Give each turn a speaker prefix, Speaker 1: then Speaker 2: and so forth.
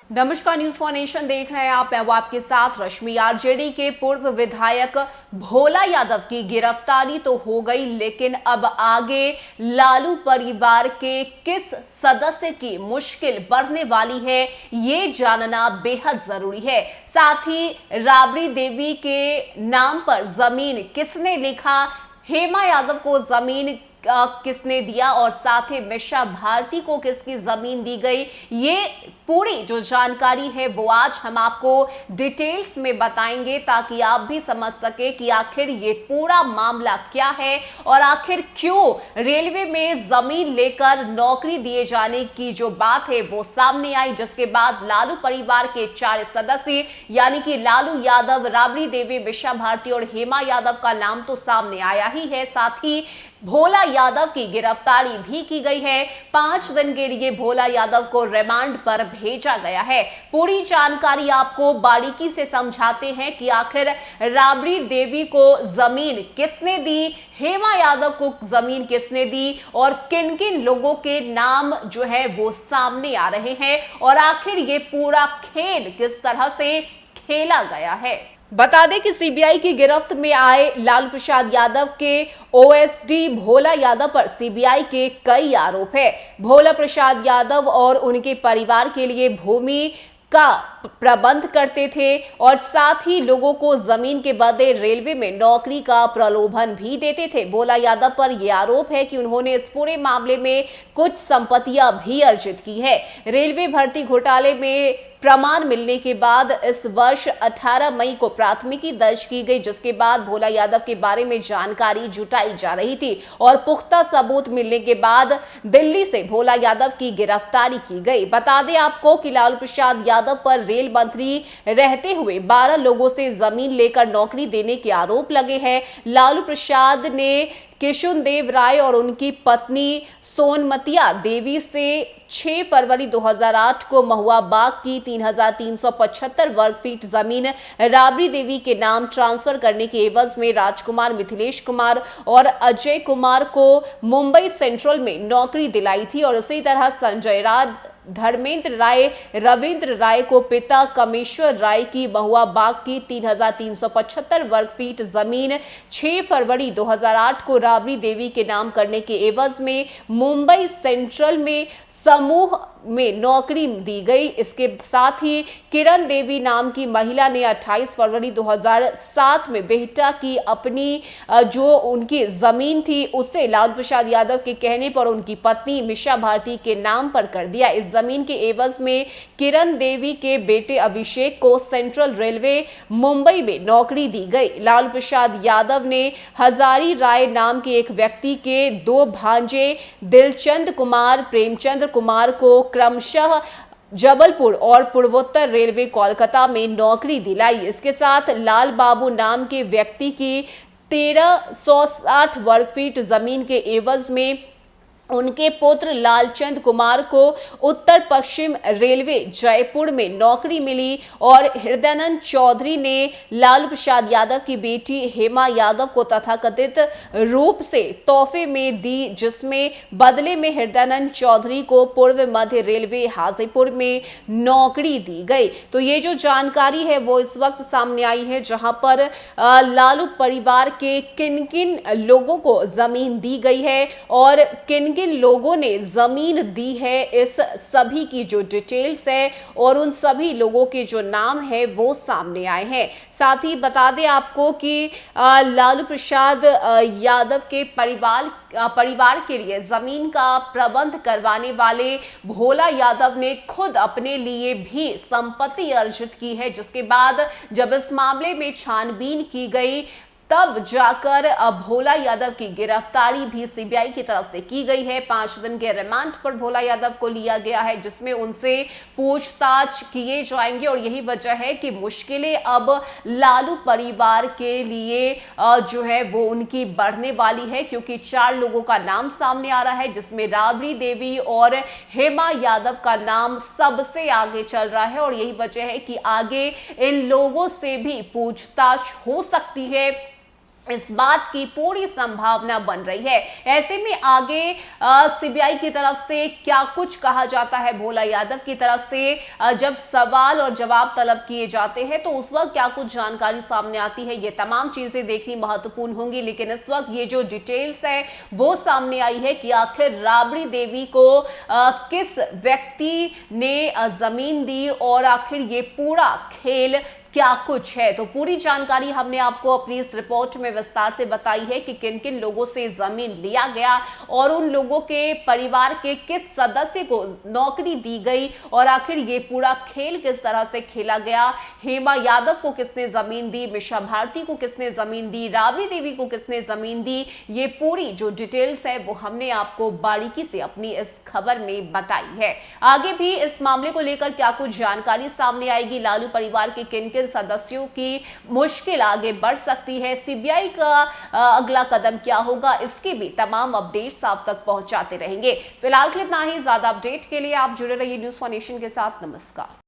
Speaker 1: नमस्कार, news for nation देख रहे हैं आप। मैं वो आपके साथ रश्मि। आरजेडी के पूर्व विधायक भोला यादव की गिरफ्तारी तो हो गई, लेकिन अब आगे लालू परिवार के किस सदस्य की मुश्किल बढ़ने वाली है, ये जानना बेहद जरूरी है। साथ ही राबड़ी देवी के नाम पर जमीन किसने लिखा, हेमा यादव को जमीन किसने दिया और साथ ही मिशा भारती को किसकी जमीन दी गई, ये पूरी जो जानकारी है वो आज हम आपको डिटेल्स में बताएंगे, ताकि आप भी समझ सके कि आखिर ये पूरा मामला क्या है और आखिर क्यों रेलवे में जमीन लेकर नौकरी दिए जाने की जो बात है वो सामने आई, जिसके बाद लालू परिवार के 4 सदस्य यानी कि लालू यादव, राबड़ी देवी, मिशा भारती और हेमा यादव का नाम तो सामने आया ही है। साथ ही भोला यादव की गिरफ्तारी भी की गई है। 5 दिन के लिए भोला यादव को रिमांड पर भेजा गया है। पूरी जानकारी आपको बारीकी से समझाते हैं कि आखिर राबड़ी देवी को जमीन किसने दी, हेमा यादव को जमीन किसने दी और किन किन लोगों के नाम जो है वो सामने आ रहे हैं और आखिर ये पूरा खेल किस तरह से खेला गया है। बता दें कि सीबीआई की गिरफ्त में आए लालू प्रसाद यादव के ओएसडी भोला यादव पर सीबीआई के कई आरोप है। भोला प्रसाद यादव और उनके परिवार के लिए भूमि का प्रबंध करते थे और साथ ही लोगों को जमीन के बदले रेलवे में नौकरी का प्रलोभन भी देते थे। भोला यादव पर यह आरोप है कि उन्होंने इस पूरे मामले में कुछ संपत्तियां भी अर्जित की है। रेलवे भर्ती घोटाले में प्रमाण मिलने के बाद इस वर्ष 18 मई को प्राथमिकी दर्ज की गई, जिसके बाद भोला यादव के बारे में जानकारी जुटाई जा रही थी और पुख्ता सबूत मिलने के बाद दिल्ली से भोला यादव की गिरफ्तारी की गई। बता दें आपको कि लालू प्रसाद यादव पर रेल मंत्री रहते हुए 12 लोगों से जमीन लेकर नौकरी देने के आरोप लगे हैं। लालू प्रसाद ने कृष्णदेव राय और उनकी पत्नी सोनमतिया देवी से 6 फरवरी 2008 को महुआ बाग की 3375 वर्ग फीट जमीन राबड़ी देवी के नाम ट्रांसफर करने के एवज में राजकुमार, मिथिलेश कुमार और अजय कुमार को मुंबई सेंट्रल में नौकरी दिलाई थी और इसी तरह संजय राज, धर्मेंद्र राय, रविंद्र राय को पिता कमेश्वर राय की महुआ बाग की 3375 वर्ग फीट जमीन 6 फरवरी 2008 को राबड़ी देवी के नाम करने के एवज में मुंबई सेंट्रल में समूह में नौकरी दी गई। इसके साथ ही किरण देवी नाम की महिला ने 28 फरवरी 2007 में बेहटा की अपनी जो उनकी जमीन थी उसे लालू प्रसाद यादव के कहने पर उनकी पत्नी मिशा भारती के नाम पर कर दिया। इस जमीन के एवज में किरण देवी के बेटे अभिषेक को सेंट्रल रेलवे मुंबई में नौकरी दी गई। लालू प्रसाद यादव ने हजारी राय नाम के एक व्यक्ति के 2 भांजे दिलचंद कुमार, प्रेमचंद्र कुमार को क्रमशः जबलपुर और पूर्वोत्तर रेलवे कोलकाता में नौकरी दिलाई। इसके साथ लाल बाबू नाम के व्यक्ति की 1360 वर्ग फीट जमीन के एवज में उनके पुत्र लालचंद कुमार को उत्तर पश्चिम रेलवे जयपुर में नौकरी मिली और हृदयानंद चौधरी ने लालू प्रसाद यादव की बेटी हेमा यादव को तथाकथित रूप से तोहफे में दी, जिसमें बदले में हृदयानंद चौधरी को पूर्व मध्य रेलवे हाजीपुर में नौकरी दी गई। तो ये जो जानकारी है वो इस वक्त सामने आई है, जहां पर लालू परिवार के किन किन लोगों को जमीन दी गई है और किन किन लोगों ने जमीन दी है, इस सभी की जो डिटेल्स है और उन सभी लोगों के जो नाम है वो सामने आए हैं। साथ ही बता दें आपको कि लालू प्रसाद यादव के परिवार के लिए जमीन का प्रबंध करवाने वाले भोला यादव ने खुद अपने लिए भी संपत्ति अर्जित की है, जिसके बाद जब इस मामले में छानबीन की गई तब जाकर भोला यादव की गिरफ्तारी भी सीबीआई की तरफ से की गई है। 5 दिन के रिमांड पर भोला यादव को लिया गया है, जिसमें उनसे पूछताछ किए जाएंगे और यही वजह है कि मुश्किलें अब लालू परिवार के लिए जो है वो उनकी बढ़ने वाली है, क्योंकि 4 लोगों का नाम सामने आ रहा है, जिसमें राबड़ी देवी और हेमा यादव का नाम सबसे आगे चल रहा है और यही वजह है कि आगे इन लोगों से भी पूछताछ हो सकती है। इस बात की पूरी संभावना बन रही है। ऐसे में आगे सीबीआई की तरफ से क्या कुछ कहा जाता है, भोला यादव की तरफ से जब सवाल और जवाब तलब किए जाते हैं तो उस वक्त क्या कुछ जानकारी सामने आती है, ये तमाम चीजें देखनी महत्वपूर्ण होंगी। लेकिन इस वक्त ये जो डिटेल्स है वो सामने आई है कि आखिर राबड़ी देवी को किस व्यक्ति ने जमीन दी और आखिर ये पूरा खेल क्या कुछ है। तो पूरी जानकारी हमने आपको अपनी इस रिपोर्ट में विस्तार से बताई है कि किन किन लोगों से जमीन लिया गया और उन लोगों के परिवार के किस सदस्य को नौकरी दी गई और आखिर ये पूरा खेल किस तरह से खेला गया। हेमा यादव को किसने जमीन दी, मिशा भारती को किसने जमीन दी, राबड़ी देवी को किसने जमीन दी, ये पूरी जो डिटेल्स है वो हमने आपको बारीकी से अपनी इस खबर में बताई है। आगे भी इस मामले को लेकर क्या कुछ जानकारी सामने आएगी, लालू परिवार के किन किन सदस्यों की मुश्किल आगे बढ़ सकती है, सीबीआई का अगला कदम क्या होगा, इसके भी तमाम अपडेट्स आप तक पहुंचाते रहेंगे। फिलहाल के लिए इतना ही। ज्यादा अपडेट के लिए आप जुड़े रहिए न्यूज़ फॉर नेशन के साथ। नमस्कार।